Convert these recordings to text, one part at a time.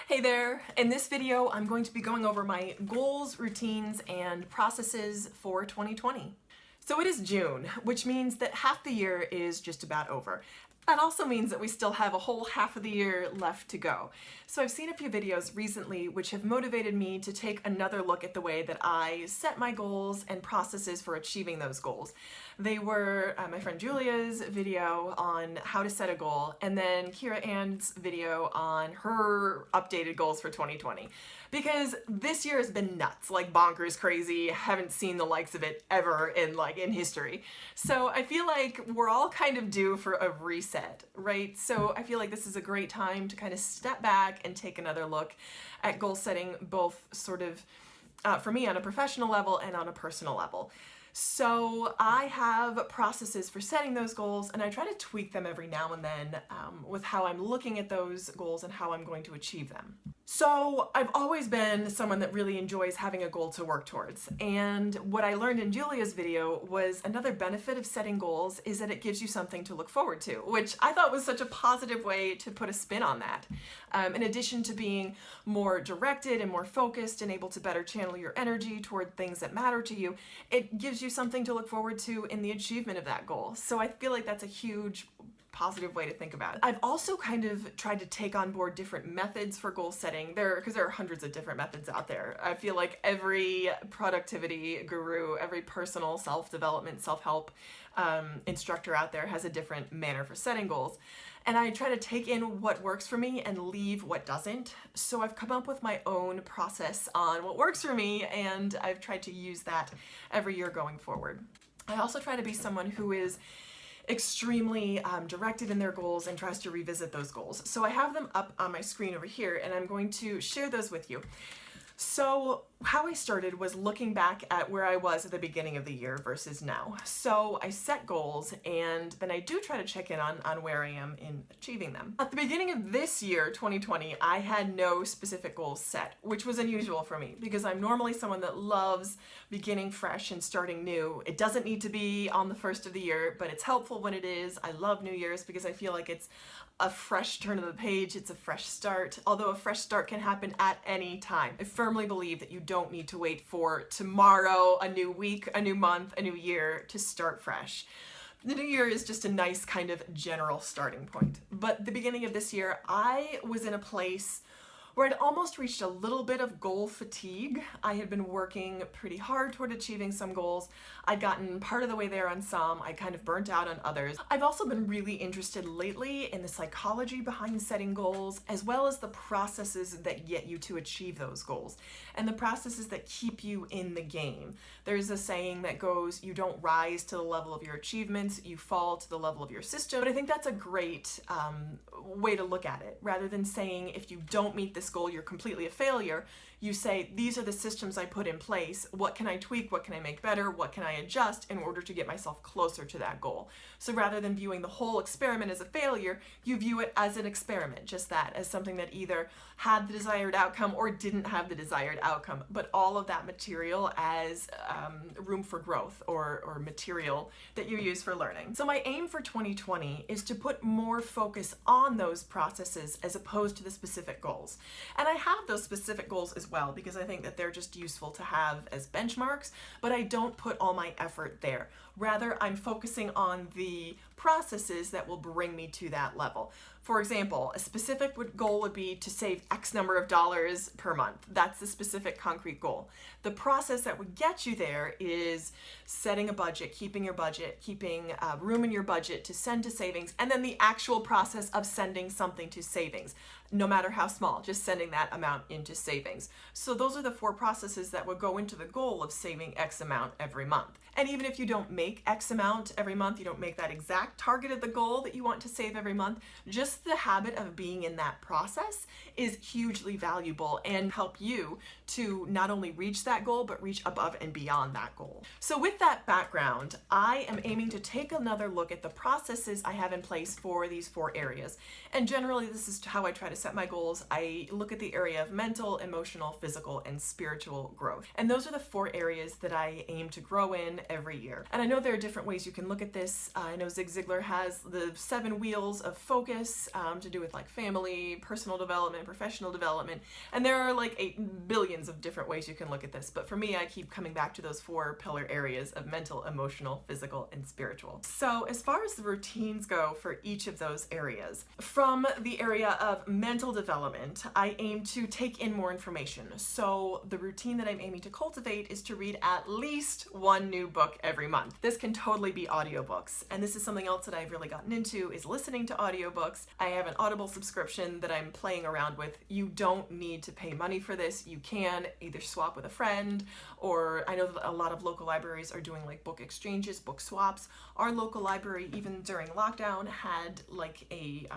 Hey there! In this video, I'm going to be going over my goals, routines, and processes for 2020. So it is June, which means that half the year is just about over. That also means that we still have a whole half of the year left to go. So I've seen a few videos recently which have motivated me to take another look at the way that I set my goals and processes for achieving those goals. They were my friend Julia's video on how to set a goal, and then Kira Ann's video on her updated goals for 2020. Because this year has been nuts, like bonkers crazy. Haven't seen the likes of it ever in history. So I feel like we're all kind of due for a reset, right? So I feel like this is a great time to kind of step back and take another look at goal setting, both sort of for me on a professional level and on a personal level. So I have processes for setting those goals, and I try to tweak them every now and then with how I'm looking at those goals and how I'm going to achieve them. So I've always been someone that really enjoys having a goal to work towards, and what I learned in Julia's video was another benefit of setting goals is that it gives you something to look forward to, which I thought was such a positive way to put a spin on that. In addition to being more directed and more focused and able to better channel your energy toward things that matter to you, it gives you something to look forward to in the achievement of that goal. So I feel like that's a huge positive way to think about it. I've also kind of tried to take on board different methods for goal setting because there are hundreds of different methods out there. I feel like every productivity guru, every personal self-development, self-help instructor out there has a different manner for setting goals. And I try to take in what works for me and leave what doesn't. So I've come up with my own process on what works for me, and I've tried to use that every year going forward. I also try to be someone who is extremely directed in their goals and tries to revisit those goals. So I have them up on my screen over here, and I'm going to share those with you. So how I started was looking back at where I was at the beginning of the year versus now. So I set goals, and then I do try to check in on where I am in achieving them. At the beginning of this year, 2020, I had no specific goals set, which was unusual for me because I'm normally someone that loves beginning fresh and starting new. It doesn't need to be on the first of the year, but it's helpful when it is. I love New Year's because I feel like it's a fresh turn of the page, it's a fresh start, although a fresh start can happen at any time. I firmly believe that you don't need to wait for tomorrow, a new week, a new month, a new year to start fresh. The new year is just a nice kind of general starting point. But the beginning of this year, I was in a place where I'd almost reached a little bit of goal fatigue. I had been working pretty hard toward achieving some goals. I'd gotten part of the way there on some. I kind of burnt out on others. I've also been really interested lately in the psychology behind setting goals, as well as the processes that get you to achieve those goals, and the processes that keep you in the game. There's a saying that goes, you don't rise to the level of your achievements, you fall to the level of your system. But I think that's a great way to look at it. Rather than saying if you don't meet this goal, you're completely a failure, you say, these are the systems I put in place. What can I tweak? What can I make better? What can I adjust in order to get myself closer to that goal? So rather than viewing the whole experiment as a failure, you view it as an experiment, just that, as something that either had the desired outcome or didn't have the desired outcome, but all of that material as room for growth or material that you use for learning. So my aim for 2020 is to put more focus on those processes as opposed to the specific goals. And I have those specific goals as well because I think that they're just useful to have as benchmarks, but I don't put all my effort there. Rather, I'm focusing on the processes that will bring me to that level. For example, a specific goal would be to save X number of dollars per month. That's the specific concrete goal. The process that would get you there is setting a budget, keeping room in your budget to send to savings, and then the actual process of sending something to savings, no matter how small, just sending that amount into savings. So those are the four processes that would go into the goal of saving X amount every month. And even if you don't make X amount every month, you don't make that exact target of the goal that you want to save every month, just the habit of being in that process is hugely valuable and help you to not only reach that goal, but reach above and beyond that goal. So with that background, I am aiming to take another look at the processes I have in place for these four areas. And generally, this is how I try to set my goals. I look at the area of mental, emotional, physical, and spiritual growth. And those are the four areas that I aim to grow in every year. And I know there are different ways you can look at this. I know Zig Ziglar has the 7 wheels of focus to do with like family, personal development, professional development, and there are like 8 billions of different ways you can look at this. But for me, I keep coming back to those 4 pillar areas of mental, emotional, physical, and spiritual. So as far as the routines go for each of those areas, from the area of mental development, I aim to take in more information. So the routine that I'm aiming to cultivate is to read at least 1 new book every month. This can totally be audiobooks, and this is something else that I've really gotten into, is listening to audiobooks. I have an Audible subscription that I'm playing around with. You don't need to pay money for this. You can either swap with a friend, or I know that a lot of local libraries are doing like book exchanges, book swaps. Our local library, even during lockdown, had like a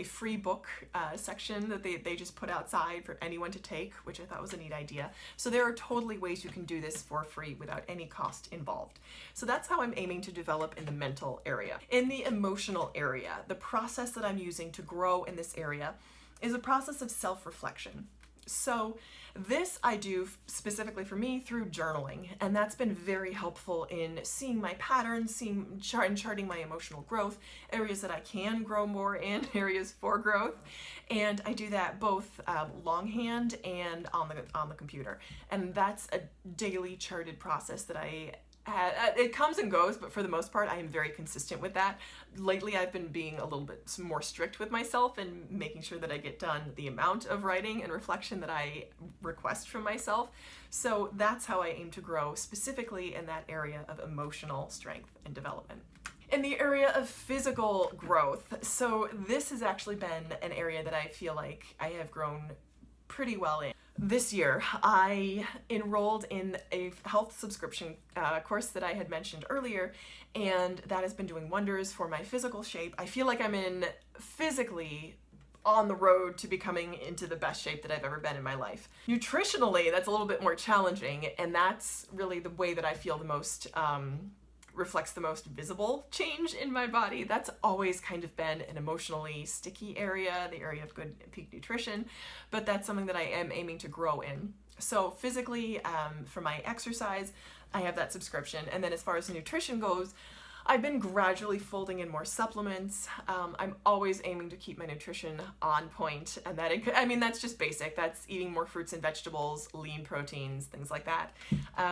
free book section that they just put outside for anyone to take, which I thought was a neat idea. So there are totally ways you can do this for free without any cost involved. So that's how I'm aiming to develop in the mental area. In the emotional area, the process that I'm using to grow in this area is a process of self-reflection. So this I do specifically for me through journaling, and that's been very helpful in seeing my patterns, charting my emotional growth, areas that I can grow more in, areas for growth, and I do that both longhand and on the computer, and that's a daily charted process that it comes and goes, but for the most part, I am very consistent with that. Lately, I've been being a little bit more strict with myself and making sure that I get done the amount of writing and reflection that I request from myself. So that's how I aim to grow, specifically in that area of emotional strength and development. In the area of physical growth, so this has actually been an area that I feel like I have grown pretty well in. This year, I enrolled in a health subscription course that I had mentioned earlier, and that has been doing wonders for my physical shape. I feel like I'm physically on the road to becoming into the best shape that I've ever been in my life. Nutritionally, that's a little bit more challenging, and that's really the way that I feel the most reflects the most visible change in my body. That's always kind of been an emotionally sticky area, the area of good peak nutrition, but that's something that I am aiming to grow in. So physically, for my exercise, I have that subscription. And then as far as nutrition goes, I've been gradually folding in more supplements. I'm always aiming to keep my nutrition on point, and that's just basic. That's eating more fruits and vegetables, lean proteins, things like that.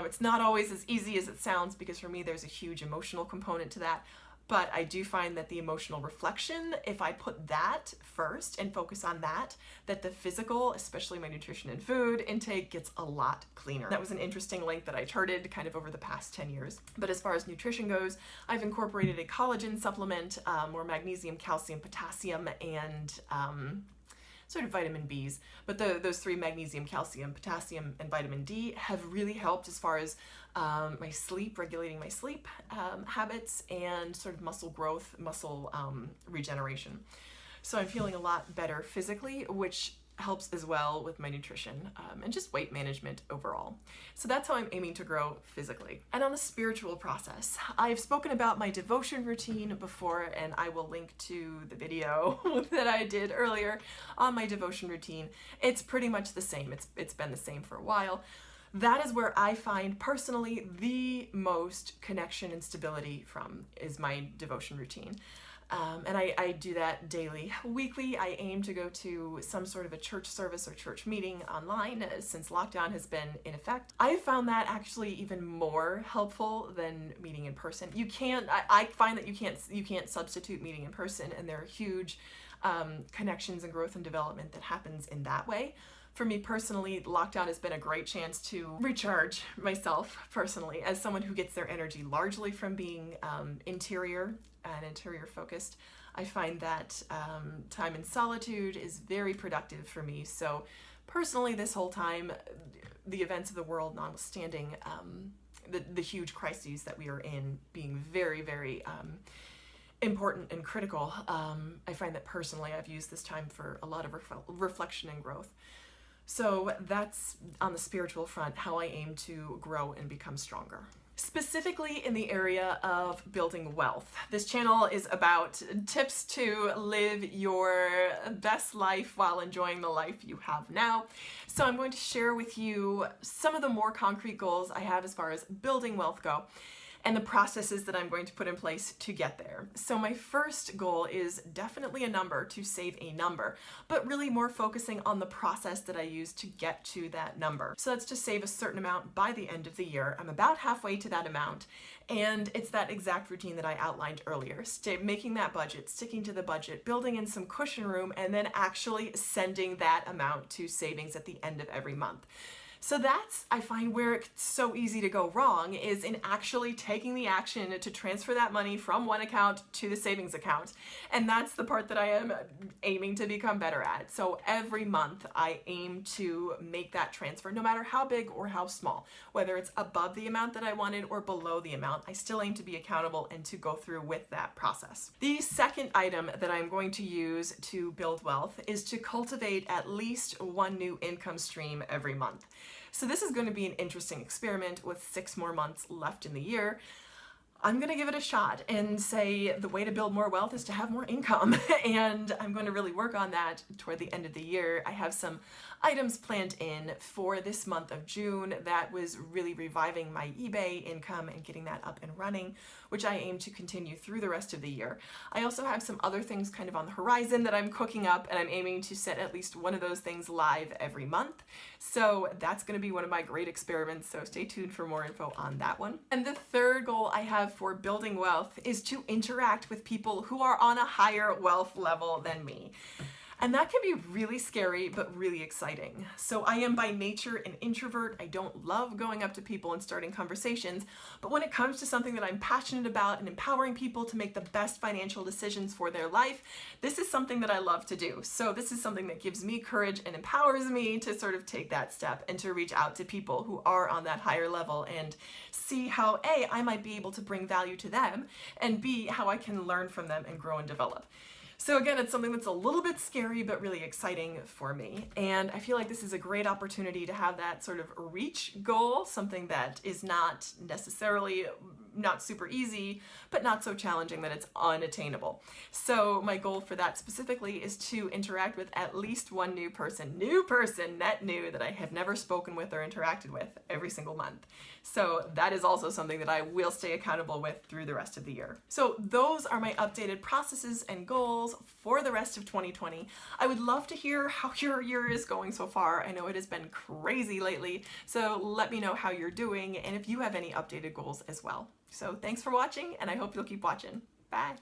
It's not always as easy as it sounds, because for me there's a huge emotional component to that. But I do find that the emotional reflection, if I put that first and focus on that the physical, especially my nutrition and food intake, gets a lot cleaner. That was an interesting link that I charted kind of over the past 10 years. But as far as nutrition goes, I've incorporated a collagen supplement, more magnesium, calcium, potassium, and sort of vitamin Bs, but those 3, magnesium, calcium, potassium, and vitamin D, have really helped as far as my sleep, regulating my sleep habits, and sort of muscle growth, muscle regeneration. So I'm feeling a lot better physically, which helps as well with my nutrition and just weight management overall. So that's how I'm aiming to grow physically. And on the spiritual process, I've spoken about my devotion routine before, and I will link to the video that I did earlier on my devotion routine. It's pretty much the same. It's been the same for a while. That is where I find personally the most connection and stability from, is my devotion routine. And I do that daily. Weekly, I aim to go to some sort of a church service or church meeting online since lockdown has been in effect. I found that actually even more helpful than meeting in person. I find that you can't substitute meeting in person, and there are huge connections and growth and development that happens in that way. For me personally, lockdown has been a great chance to recharge myself personally as someone who gets their energy largely from being interior and interior focused. I find that time in solitude is very productive for me. So personally, this whole time, the events of the world notwithstanding, the huge crises that we are in being very, very important and critical, I find that personally I've used this time for a lot of reflection and growth. So that's on the spiritual front, how I aim to grow and become stronger. specifically in the area of building wealth. This channel is about tips to live your best life while enjoying the life you have now. So I'm going to share with you some of the more concrete goals I have as far as building wealth go, and the processes that I'm going to put in place to get there. So my first goal is definitely a number, to save a number, but really more focusing on the process that I use to get to that number. So that's to save a certain amount by the end of the year. I'm about halfway to that amount, and it's that exact routine that I outlined earlier. Making that budget, sticking to the budget, building in some cushion room, and then actually sending that amount to savings at the end of every month. So that's, I find, where it's so easy to go wrong, is in actually taking the action to transfer that money from one account to the savings account. And that's the part that I am aiming to become better at. So every month I aim to make that transfer, no matter how big or how small, whether it's above the amount that I wanted or below the amount. I still aim to be accountable and to go through with that process. The second item that I'm going to use to build wealth is to cultivate at least one new income stream every month. So this is going to be an interesting experiment with 6 more months left in the year. I'm going to give it a shot and say the way to build more wealth is to have more income. And I'm going to really work on that toward the end of the year. I have some items planned in for this month of June that was really reviving my eBay income and getting that up and running, which I aim to continue through the rest of the year. I also have some other things kind of on the horizon that I'm cooking up, and I'm aiming to set at least one of those things live every month. So that's going to be one of my great experiments, so stay tuned for more info on that one. And the third goal I have for building wealth is to interact with people who are on a higher wealth level than me. And that can be really scary, but really exciting. So I am by nature an introvert. I don't love going up to people and starting conversations, but when it comes to something that I'm passionate about and empowering people to make the best financial decisions for their life, this is something that I love to do. So this is something that gives me courage and empowers me to sort of take that step and to reach out to people who are on that higher level and see how A, I might be able to bring value to them, and B, how I can learn from them and grow and develop. So again, it's something that's a little bit scary, but really exciting for me. And I feel like this is a great opportunity to have that sort of reach goal, something that is not necessarily not super easy, but not so challenging that it's unattainable. So my goal for that specifically is to interact with at least one new person, net new, that I have never spoken with or interacted with every single month. So that is also something that I will stay accountable with through the rest of the year. So those are my updated processes and goals for the rest of 2020. I would love to hear how your year is going so far. I know it has been crazy lately, so let me know how you're doing and if you have any updated goals as well. So thanks for watching, and I hope you'll keep watching. Bye.